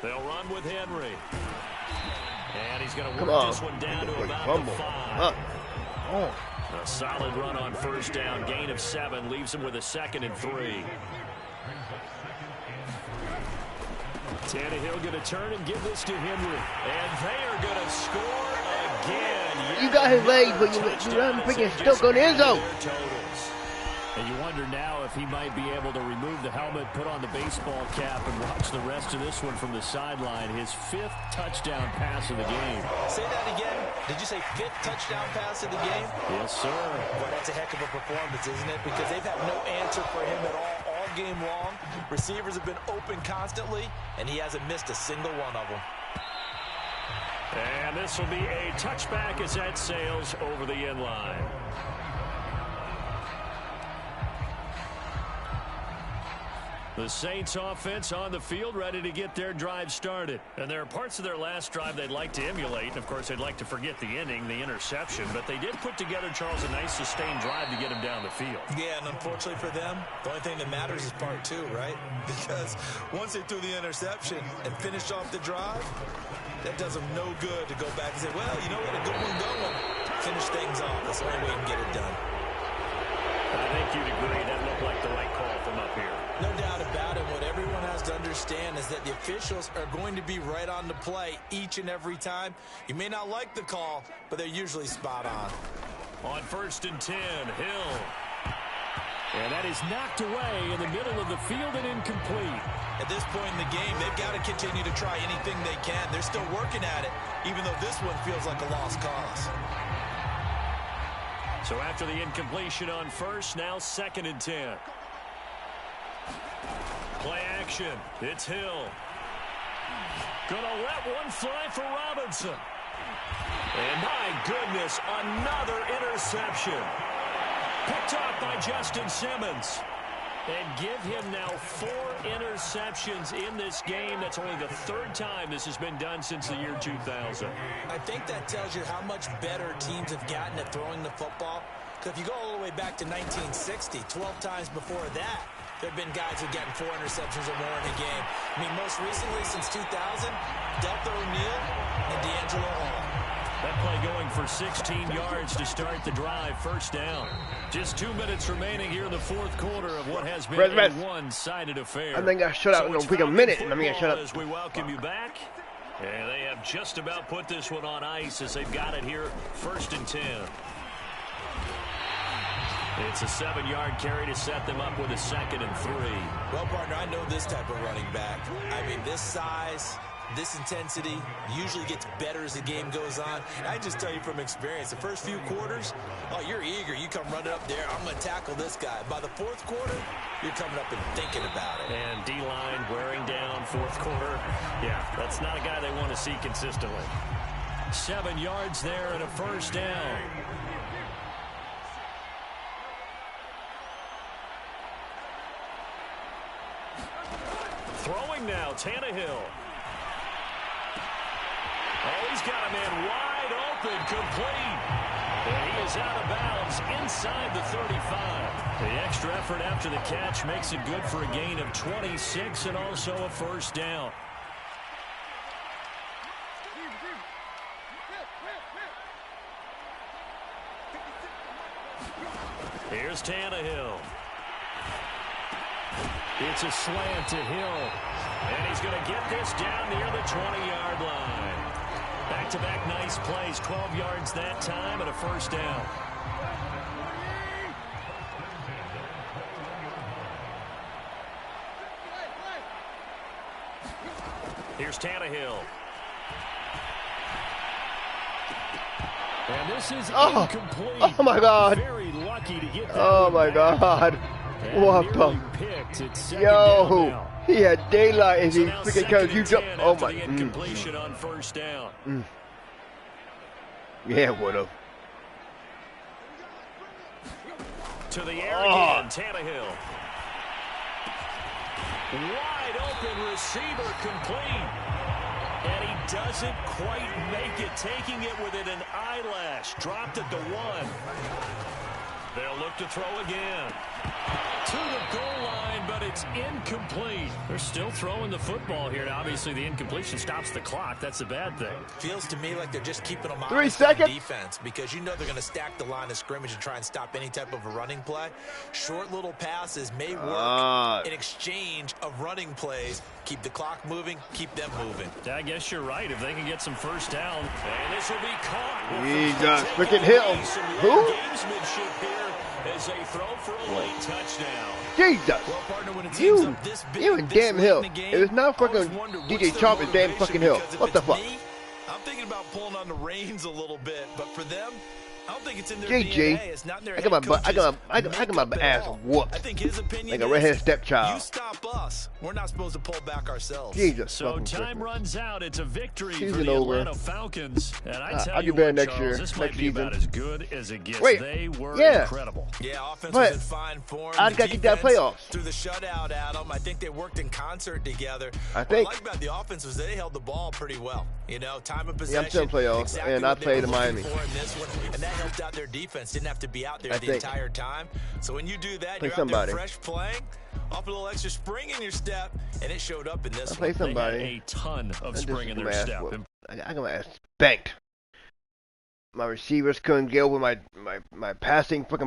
They'll run with Henry. And he's going to work this one down to about the 5. A solid run on first down. Gain of 7 leaves him with a 2nd and 3. Tannehill going to turn and give this to Henry. And they are going to score again. You got his legs, but you let him freaking stuck on the end zone. And you wonder now if he might be able to remove the helmet, put on the baseball cap, and watch the rest of this one from the sideline. His 5th touchdown pass of the game. Say that again. Did you say 5th touchdown pass of the game? Yes, sir. Well, that's a heck of a performance, isn't it? Because they've had no answer for him at all game long. Receivers have been open constantly, and he hasn't missed a single one of them. And this will be a touchback as that sails over the end line. The Saints offense on the field ready to get their drive started. And there are parts of their last drive they'd like to emulate. And, of course, they'd like to forget the inning, the interception. But they did put together, Charles, a nice sustained drive to get him down the field. Yeah, and unfortunately for them, the only thing that matters is part 2, right? Because once they threw the interception and finished off the drive, that does them no good to go back and say, well, you know what, a good one going. Finish things off. That's the only way you can get it done. I think you'd agree that looked like the right call from up here. No doubt about it. What everyone has to understand is that the officials are going to be right on the play each and every time. You may not like the call, but they're usually spot on. On 1st and 10, Hill. And that is knocked away in the middle of the field and incomplete. At this point in the game, they've got to continue to try anything they can. They're still working at it, even though this one feels like a lost cause. So after the incompletion on 1st, now 2nd and 10. Play action. It's Hill. Gonna let one fly for Robinson. And my goodness, another interception. Picked off by Justin Simmons. And give him now 4 interceptions in this game. That's only the 3rd time this has been done since the year 2000. I think that tells you how much better teams have gotten at throwing the football. Because if you go all the way back to 1960, 12 times before that, there have been guys who've gotten 4 interceptions or more in a game. I mean, most recently since 2000, Delta O'Neal and D'Angelo Hall. That play going for 16 yards to start the drive. 1st down. Just 2 minutes remaining here in the 4th quarter of what has been a one-sided affair. I think I shut out in a quick minute. I mean, I shut up. As we welcome you back. And they have just about put this one on ice as they've got it here. 1st and 10. It's a 7-yard carry to set them up with a 2nd and 3. Well, partner, I know this type of running back. I mean, this size, this intensity usually gets better as the game goes on. And I just tell you from experience, the first few quarters, oh, you're eager. You come running up there. I'm going to tackle this guy. By the 4th quarter, you're coming up and thinking about it. And D-line wearing down 4th quarter. Yeah, that's not a guy they want to see consistently. 7 yards there and a 1st down. Throwing now, Tannehill. Oh, he's got a man wide open, complete. And he is out of bounds inside the 35. The extra effort after the catch makes it good for a gain of 26 and also a 1st down. Here's Tannehill. It's a slant to Hill. And he's going to get this down near the 20-yard line. Back-to-back nice plays. 12 yards that time and a 1st down. Here's Tannehill. And this is incomplete. Oh, my God. Very lucky to get that. Oh, my God. What the? Yo, he had daylight as he freaking comes. You jump. Oh my. Incompletion on 1st down. Yeah, would have. To the air again, Tannehill. Wide open receiver, complete. And he doesn't quite make it, taking it within an eyelash. Dropped at the 1. They'll look to throw again. To the goal line, but it's incomplete. They're still throwing the football here. Now, obviously, the incompletion stops the clock. That's a bad thing. Feels to me like they're just keeping them 3 seconds. Defense, because you know they're going to stack the line of scrimmage and try and stop any type of a running play. Short little passes may work in exchange of running plays. Keep the clock moving, keep them moving. I guess you're right. If they can get some 1st down, and this will be caught. Jesus, freaking Hill. Who? Gamesmanship here as they throw for a late touchdown. Jesus. Well, partner, when it seems up this big, you and damn Hill. If it's not fucking DJ Charp, it's damn fucking Hill. What the fuck? I'm thinking about pulling on the reins a little bit, but for them, I don't think it's in their GG. DNA. It's not in their I got my ass whooped. I think his opinion like a redheaded stepchild. You stop us. We're not supposed to pull back ourselves. Jesus. So time runs out. It's a victory season for the over. Atlanta Falcons. And I tell I'll you be better what, next Charles, year. this Next might be season. about as good as it gets. Wait, they were yeah. incredible. Yeah, offense But was in fine form. I got to get that playoffs. Through the shutout, Adam. I think they worked in concert together. I think. What I like about the offense was they held the ball pretty well. You know, time of possession. Yeah, I'm still in playoffs, exactly and I what they played were in Miami. looking for in this one, and that helped out their defense. Didn't have to be out there I the think. entire time. So when you do that, Play you're somebody. out there fresh playing, off a little extra spring in your step, and it showed up in this Play one. somebody. They had a ton of spring in their step. I got my ass spanked. My receivers couldn't get over my passing fucking